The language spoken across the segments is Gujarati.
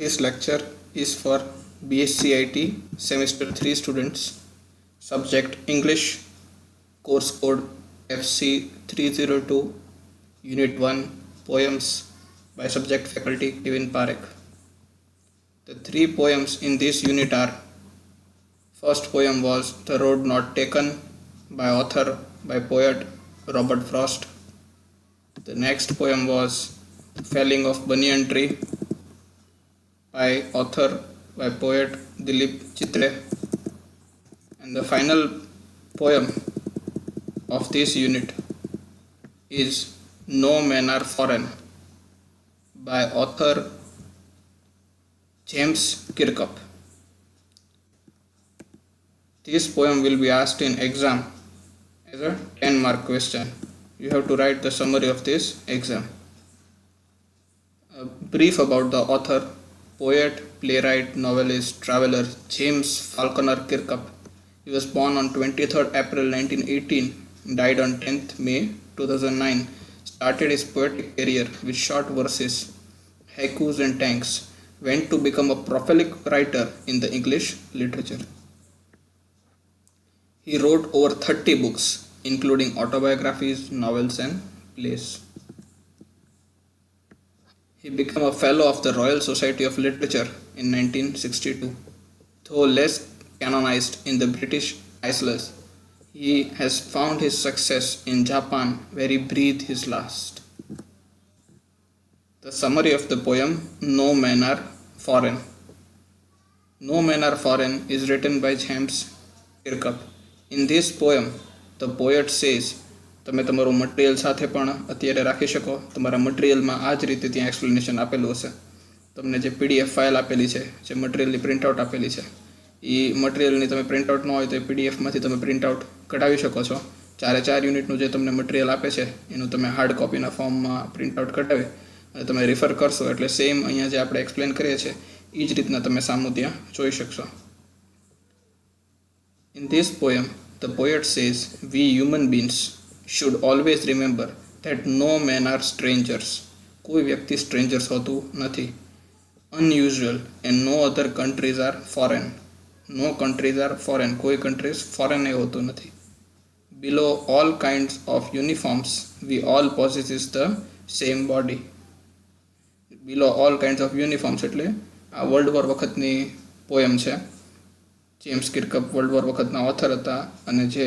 This lecture is for BSc IT Semester 3 students. Subject English, course code FC302, Unit 1, Poems by subject faculty Kevin Parekh. The three poems in this unit are: first poem was The Road Not Taken by poet Robert Frost. The next poem was Felling of Banyan Tree by poet Dilip Chitre. And the final poem of this unit is No Men Are Foreign by author James Kirkup. This poem will be asked in exam as a 10-mark question. You have to write the summary of this exam. A brief about the author: poet, playwright, novelist, traveler James Falconer Kirkup. He was born on 23rd April 1918, died on 10th May 2009. Started his poetic career with short verses, haikus and tanks. Went to become a prolific writer in the English literature. He wrote over 30 books, including autobiographies, novels and plays. He became a Fellow of the Royal Society of Literature in 1962. Though less canonized in the British Isles, he has found his success in Japan, where he breathed his last. The summary of the poem No Men Are Foreign. No Men Are Foreign is written by James Kirkup. In this poem, the poet says, તમે તમારું મટીરિયલ સાથે પણ અત્યારે રાખી શકો. તમારા મટીરિયલમાં આ જ રીતે ત્યાં એક્સપ્લેનેશન આપેલું હશે. તમને જે PDF ફાઇલ આપેલી છે, જે મટીરિયલની પ્રિન્ટઆઉટ આપેલી છે, એ મટીરિયલની તમે પ્રિન્ટઆઉટ ન હોય તો એ PDFમાંથી તમે પ્રિન્ટઆઉટ કઢાવી શકો છો. 4 યુનિટનું જે તમને મટીરિયલ આપે છે એનું તમે હાર્ડ કોપીના ફોર્મમાં પ્રિન્ટઆઉટ કઢાવી અને તમે રિફર કરશો એટલે સેમ અહીંયા જે આપણે એક્સપ્લેન કરીએ છીએ એ જ રીતના તમે સામું ત્યાં જોઈ શકશો. In this poem, the poet says, we human beings should always remember that no men are strangers. કોઈ વ્યક્તિ strangers હોતું નથી. Unusual and no other countries are foreign. No countries are foreign. કોઈ countries foreign એ હોતું નથી. Below all kinds of uniforms, we all possess the same body. Below all kinds of uniforms એટલે આ વર્લ્ડ વોર વખતની પોયમ છે. જેમ્સ કિર્કપ વર્લ્ડ વોર વખતના ઓથર હતા અને જે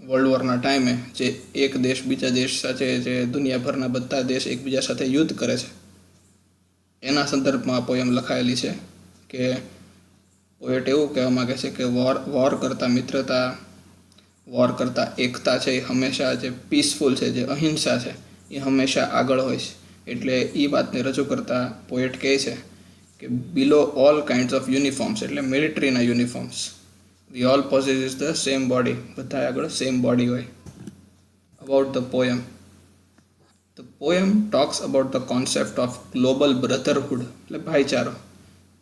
વર્લ્ડ વોરના ટાઈમે જે એક દેશ બીજા દેશ સાથે, જે દુનિયાભરના બધા દેશ એકબીજા સાથે યુદ્ધ કરે છે, એના સંદર્ભમાં આ પોયમ લખાયેલી છે. કે પોએટ એવું કહેવા માગે છે કે વોર કરતાં મિત્રતા, વોર કરતાં એકતા છે એ હંમેશા, જે પીસફુલ છે, જે અહિંસા છે, એ હંમેશા આગળ હોય છે. એટલે એ વાતને રજૂ કરતાં પોએટ કહે છે કે below all kinds of uniforms એટલે મિલિટરીના uniforms, we all possesses the same body, બધા આગળ સેમ બોડી હોય. About the poem. The poem talks about the concept of global brotherhood એટલે ભાઈચારો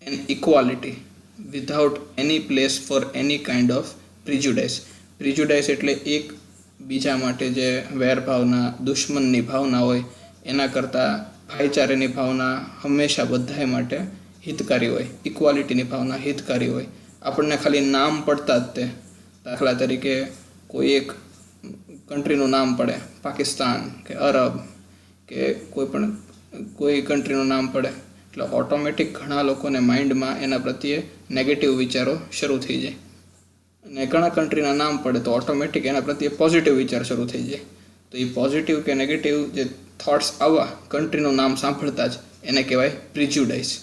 and equality without any place for any kind of prejudice. Prejudice એટલે એક બીજા માટે જે વેરભાવના, દુશ્મનની ભાવના હોય એના કરતાં ભાઈચારાની ભાવના હંમેશા બધાય માટે હિતકારી હોય. ઇક્વાલિટીની ભાવના હિતકારી હોય. આપણને ખાલી નામ પડતા જ તે, દાખલા તરીકે કોઈ એક કન્ટ્રીનું નામ પડે, પાકિસ્તાન કે અરબ કે કોઈ કન્ટ્રીનું નામ પડે એટલે ઓટોમેટિક ઘણા લોકોને માઇન્ડમાં એના પ્રત્યે નેગેટિવ વિચારો શરૂ થઈ જાય. અને ઘણા કન્ટ્રીના નામ પડે તો ઓટોમેટિક એના પ્રત્યે પોઝિટિવ વિચાર શરૂ થઈ જાય. તો એ પોઝિટિવ કે નેગેટિવ જે થોટ્સ આવવા કન્ટ્રીનું નામ સાંભળતા જ એને કહેવાય પ્રિજ્યુડાઇસ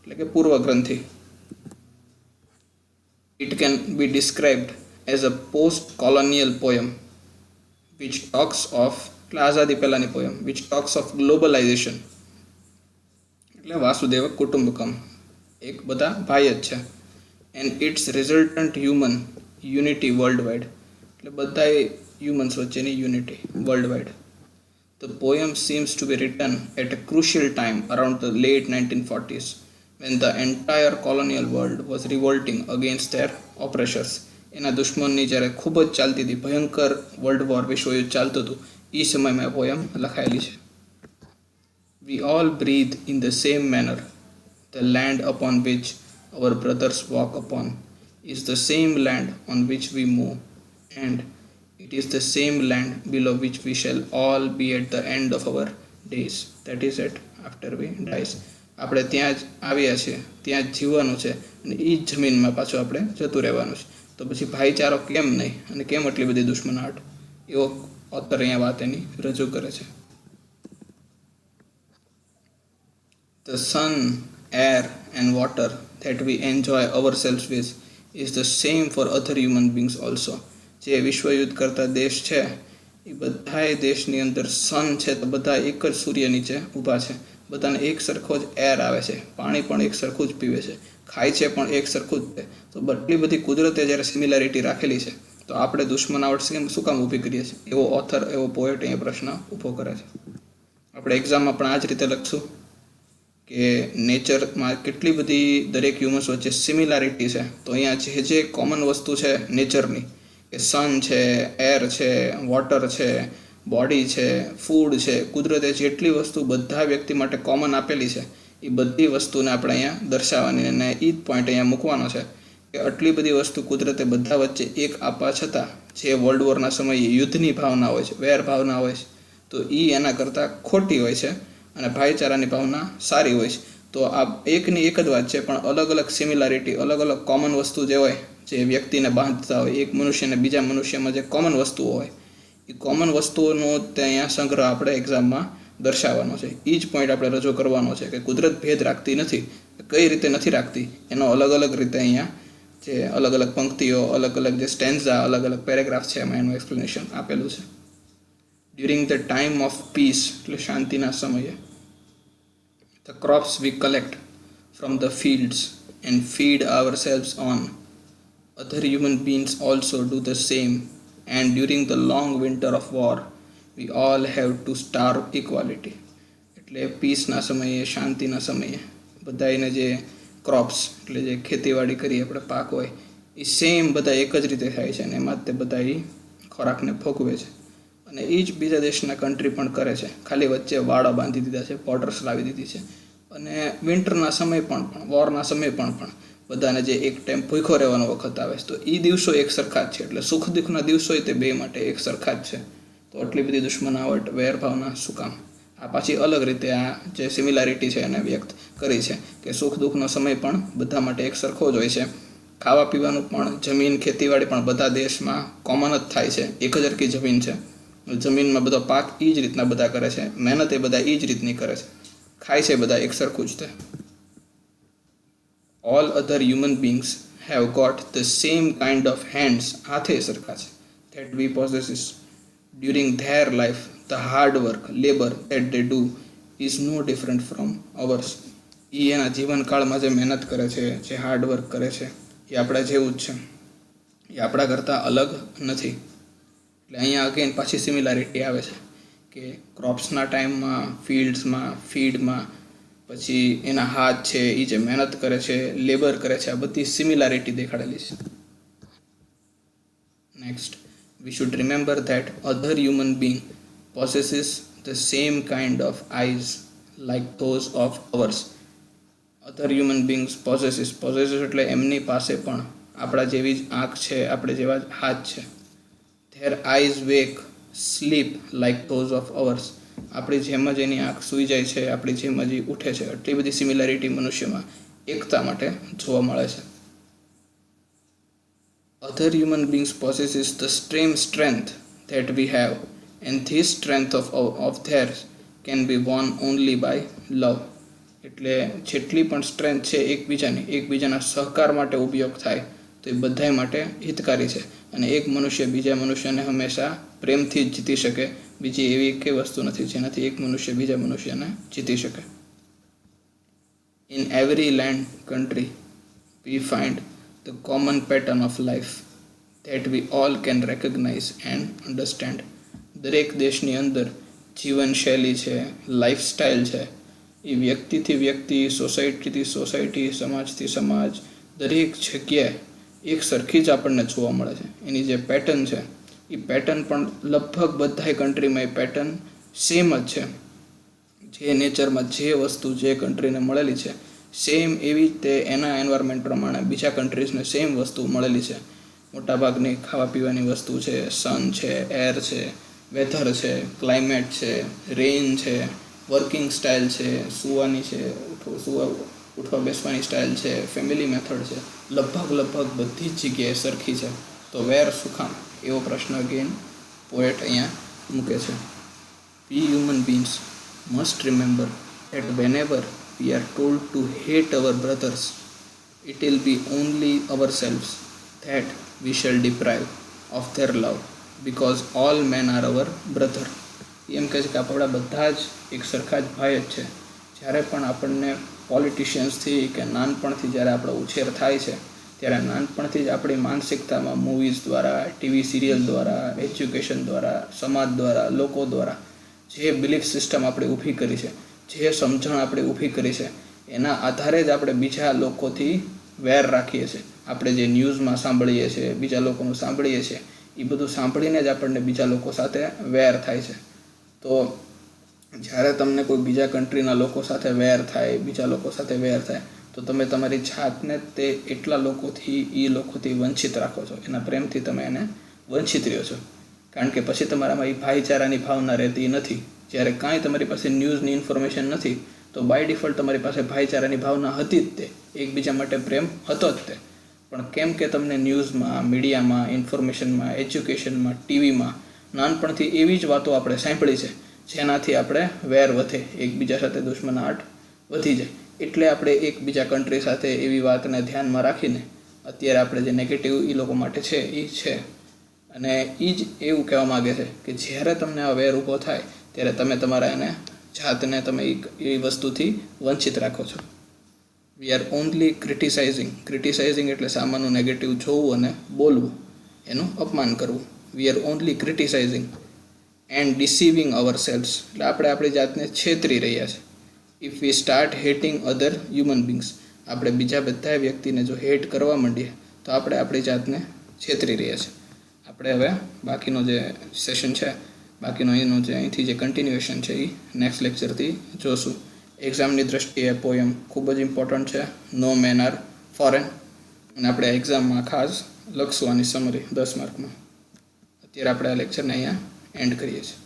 એટલે કે પૂર્વગ્રંથિ. It can be described as a post-colonial poem which talks of, એટલે આઝાદી પહેલાની poem, which talks of globalization એટલે વાસુદેવ કુટુંબકમ, એક બધા ભાઈ જ છે, and its resultant human unity worldwide એટલે બધા હ્યુમન્સ વચ્ચેની unity વર્લ્ડવાઇડ. The poem seems to be written at a crucial time around the late 1940s when the entire colonial world was revolting against their oppressors. એના દુશ્મનની જ્યારે ખૂબ જ ચાલતી હતી, ભયંકર વર્લ્ડ વોર, વિશ્વયુદ્ધ ચાલતું હતું, એ સમયમાં પોયમ લખાયેલી છે. We all breathe in the same manner. The land upon which our brothers walk upon is the same land on which we move, and it is the same land below which we shall all be at the end of our days. That is it, after we dies. આપણે ત્યાં જ આવ્યા છીએ, ત્યાં જ જીવવાનું છે અને એ જ જમીનમાં પાછું આપણે જતું રહેવાનું છે. તો પછી ભાઈચારો કેમ નહીં અને કેમ આટલી બધી દુશ્મનાટ, એવો ઓથર અહીંયા વાત એની રજૂ કરે છે. The sun, air and water that we enjoy ourselves with is the same for other human beings also. જે વિશ્વયુદ્ધ કરતા દેશ છે એ બધાય દેશની અંદર સન છે તો બધા એક જ સૂર્ય નીચે ઊભા છે, બધાને એક સરખો જ એર આવે છે, પાણી પણ એક સરખું જ પીવે છે, ખાય છે પણ એક સરખું જ છે. તો બધી બધી કુદરતે જ્યારે સિમિલારિટી રાખેલી છે તો આપણે દુશ્મનાવટ શું કામ ઊભી કરીએ છીએ? એવો ઓથર, એવો પોએટ અહીંયા પ્રશ્ન ઊભો કરે છે. આપણે એક્ઝામમાં પણ આ જ રીતે લખશું કે નેચરમાં કેટલી બધી દરેક હ્યુમન્સ વચ્ચે સિમિલારિટી છે. તો અહીંયા જે કોમન વસ્તુ છે નેચરની, કે સન છે, એર છે, વોટર છે, બોડી છે, ફૂડ છે, કુદરતે જેટલી વસ્તુ બધા વ્યક્તિ માટે કોમન આપેલી છે એ બધી વસ્તુને આપણે અહીંયા દર્શાવવાની, અને એ જ પોઈન્ટ અહીંયા મૂકવાનો છે કે આટલી બધી વસ્તુ કુદરતે બધા વચ્ચે એક આપવા છતાં જે વર્લ્ડ વોરના સમયે યુદ્ધની ભાવના હોય છે, વેર ભાવના હોય છે, તો એ એના કરતાં ખોટી હોય છે અને ભાઈચારાની ભાવના સારી હોય છે. તો આ એકની એક જ વાત છે, પણ અલગ અલગ સિમિલારિટી, અલગ અલગ કોમન વસ્તુ જે હોય, જે વ્યક્તિને બાંધતા હોય, એક મનુષ્યને બીજા મનુષ્યમાં જે કોમન વસ્તુઓ હોય, એ કોમન વસ્તુઓનો ત્યાં સંગ્રહ આપણે એક્ઝામમાં દર્શાવવાનો છે. એ જ પોઈન્ટ આપણે રજૂ કરવાનો છે કે કુદરત ભેદ રાખતી નથી, કઈ રીતે નથી રાખતી એનો અલગ અલગ રીતે અહીંયા જે અલગ અલગ પંક્તિઓ, અલગ અલગ જે સ્ટેન્ઝા, અલગ અલગ પેરેગ્રાફ છે એમાં એનું એક્સપ્લેનેશન આપેલું છે. During the time of piece, એટલે શાંતિના સમયે, the crops we collect from the fields and feed ourselves on, other human beings also do the same, and during the long winter of war we all have to starve equality. એટલે પીસના સમયે, શાંતિના સમયે બધાને જે ક્રોપ્સ એટલે જે ખેતીવાડી કરીએ આપણે, પાક હોય, એ સેમ બધા એક જ રીતે થાય છે અને એમાં જ તે બધા એ ખોરાકને ભોગવે છે. અને એ જ બીજા દેશના કન્ટ્રી પણ કરે છે, ખાલી વચ્ચે વાડા બાંધી દીધા છે, બોર્ડર્સ લાવી દીધી છે. અને વિન્ટરના સમય પણ વોરના સમય પણ બધાને જે એક ટાઈમ ભૂખો રહેવાનો વખત આવે છે તો એ દિવસો એક સરખા જ છે. એટલે સુખ દુઃખના દિવસો તે બે માટે એક સરખા જ છે. તો આટલી બધી દુશ્મનાવટ, વેરભાવના શું કામ? આ પાછી અલગ રીતે આ જે સિમિલારિટી છે એને વ્યક્ત કરી છે કે સુખ દુઃખનો સમય પણ બધા માટે એક સરખો જ હોય છે. ખાવા પીવાનું પણ, જમીન, ખેતીવાડી પણ બધા દેશમાં કોમન જ થાય છે, એક જ હરખી જમીન છે, જમીનમાં બધો પાક એ જ રીતના બધા કરે છે, મહેનત એ બધા એ જ રીતની કરે છે, ખાય છે બધા એક સરખું જ તે. All other human beings have got the same kind of hands, હાથે સરખા છે, that we possess. During their life, the hard work, labor that they do is no different from ours. એ એના જીવનકાળમાં જે મહેનત કરે છે, જે હાર્ડ વર્ક કરે છે, એ આપણા જેવું જ છે, એ આપણા કરતાં અલગ નથી. એટલે અહીંયા અગેન પાછી સિમિલારિટી આવે છે કે ક્રોપ્સના ટાઈમમાં, ફિલ્ડ્સમાં, ફીડમાં, પછી એના હાથ છે, એ જે મહેનત કરે છે, લેબર કરે છે, આ બધી સિમિલારિટી દેખાડેલી છે. Next, we should remember that other human being possesses the same kind of eyes like those of ours. Other human beings possesses એટલે એમની પાસે પણ આપણા જેવી જ આંખ છે, આપણે જેવા જ હાથ છે. their eyes wake, sleep like those of ours. આપણી જેમ જ એની આંખ સૂઈ જાય છે, આપણી જેમ જ ઉઠે છે. એટલી બધી સિમિલારિટી મનુષ્યમાં એકતા માટે જોવા મળે છે. Other human beings possesses the same strength that we have, and this strength of theirs can be won only by love. એટલે જેટલી પણ સ્ટ્રેન્થ છે એકબીજાના સહકાર માટે ઉપયોગ થાય તો એ બધા માટે હિતકારી છે. અને એક મનુષ્ય બીજા મનુષ્યને હંમેશા પ્રેમથી જ જીતી શકે. બીજી એવી કઈ વસ્તુ નથી જેનાથી એક મનુષ્ય બીજા મનુષ્યને જીતી શકે. In every land, country, we find the common pattern of life that we all can recognize and understand. દરેક દેશની અંદર જીવનશૈલી છે, લાઈફસ્ટાઈલ છે, એ વ્યક્તિથી વ્યક્તિ, સોસાયટીથી સોસાયટી, સમાજથી સમાજ, દરેક જગ્યાએ એક સરખી જ આપણને જોવા મળે છે. એની જે પેટર્ન છે એ પેટર્ન પણ લગભગ બધાય કન્ટ્રીમાં એ પેટર્ન સેમ જ છે. જે નેચરમાં જે વસ્તુ જે કન્ટ્રીને મળેલી છે સેમ એવી જ તે એના એન્વાયરમેન્ટ પ્રમાણે બીજા કન્ટ્રીઝને સેમ વસ્તુ મળેલી છે. મોટાભાગની ખાવા પીવાની વસ્તુ છે, સન છે, એર છે, વેધર છે, ક્લાઇમેટ છે, રેઇન છે, વર્કિંગ સ્ટાઇલ છે, સૂવાની છે, ઉઠવા બેસવાની સ્ટાઇલ છે, ફેમિલી મેથડ છે, લગભગ બધી જ જગ્યાએ સરખી છે. તો વેર શું કામ એવો પ્રશ્ન અગેન પોએટ અહીંયા મૂકે છે. વી human બીન્ગ્સ must remember that whenever we are told to hate our brothers, it will be only ourselves that we shall deprive of their love, because all men are our brother. એમ કહે છે કે આપણા બધા જ એક સરખા જ ભાઈ જ છે. જ્યારે પણ આપણને પોલિટિશિયન્સથી કે નાનપણથી જ્યારે આપણો ઉછેર થાય છે ત્યારે નાનપણથી જ આપણી માનસિકતામાં મૂવીઝ દ્વારા, ટીવી સિરિયલ દ્વારા, એજ્યુકેશન દ્વારા, સમાજ દ્વારા, લોકો દ્વારા જે બિલીફ સિસ્ટમ આપણે ઊભી કરી છે, જે સમજણ આપણે ઊભી કરી છે, એના આધારે જ આપણે બીજા લોકોથી વેર રાખીએ છીએ. આપણે જે ન્યૂઝમાં સાંભળીએ છીએ, બીજા લોકોનું સાંભળીએ છીએ, એ બધું સાંભળીને જ આપણને બીજા લોકો સાથે વેર થાય છે. તો જ્યારે તમને કોઈ બીજા કન્ટ્રીના લોકો સાથે વેર થાય, બીજા લોકો સાથે વેર થાય, તો તમે તમારી જાતને તે એટલા લોકોથી વંચિત રાખો છો. એના પ્રેમથી તમે એને વંચિત રહ્યો છો. કારણ કે પછી તમારામાં એ ભાઈચારાની ભાવના રહેતી નથી. જ્યારે કાંઈ તમારી પાસે ન્યૂઝની ઇન્ફોર્મેશન નથી તો બાય ડિફોલ્ટ તમારી પાસે ભાઈચારાની ભાવના હતી જ તે, એકબીજા માટે પ્રેમ હતો જ તે. પણ કેમ કે તમને ન્યૂઝમાં, મીડિયામાં, ઇન્ફોર્મેશનમાં, એજ્યુકેશનમાં, ટીવીમાં નાનપણથી એવી જ વાતો આપણે સાંભળી છે જેનાથી આપણે વેર વધે, એકબીજા સાથે દુશ્મનાટ વધી જાય. એટલે આપણે એકબીજા કન્ટ્રી સાથે એવી વાતને ધ્યાનમાં રાખીને અત્યારે આપણે જે નેગેટિવ એ લોકો માટે છે એ છે. અને એ જ એવું કહેવા માગે છે કે જ્યારે તમને આ વેર ઊભો થાય ત્યારે તમે તમારા એને જાતને તમે એ વસ્તુથી વંચિત રાખો છો. વી આર ઓનલી ક્રિટિસાઇઝિંગ એટલે સામાનું નેગેટિવ જોવું અને બોલવું, એનું અપમાન કરવું. We are only criticising and deceiving ourselves, એટલે આપણે આપણી જાતને છેતરી રહ્યા છે. If we start hating other human beings, આપણે બીજા બધા વ્યક્તિને જો હેટ કરવા માંડીએ તો આપણે આપણી જાતને છેતરી રહ્યા છે. આપણે હવે બાકીનો જે સેશન છે, બાકીનો એનું જે અહીંથી જે કન્ટિન્યુએશન છે એ નેક્સ્ટ લેક્ચરથી જોશું. એક્ઝામની દ્રષ્ટિએ પોયમ ખૂબ જ ઇમ્પોર્ટન્ટ છે, નો મેન આર ફોરેન, અને આપણે એક્ઝામમાં ખાસ લખશું આની સમરી 10 માર્કમાં. અત્યારે આપણે આ લેક્ચરને અહીંયા એન્ડ કરીએ છીએ.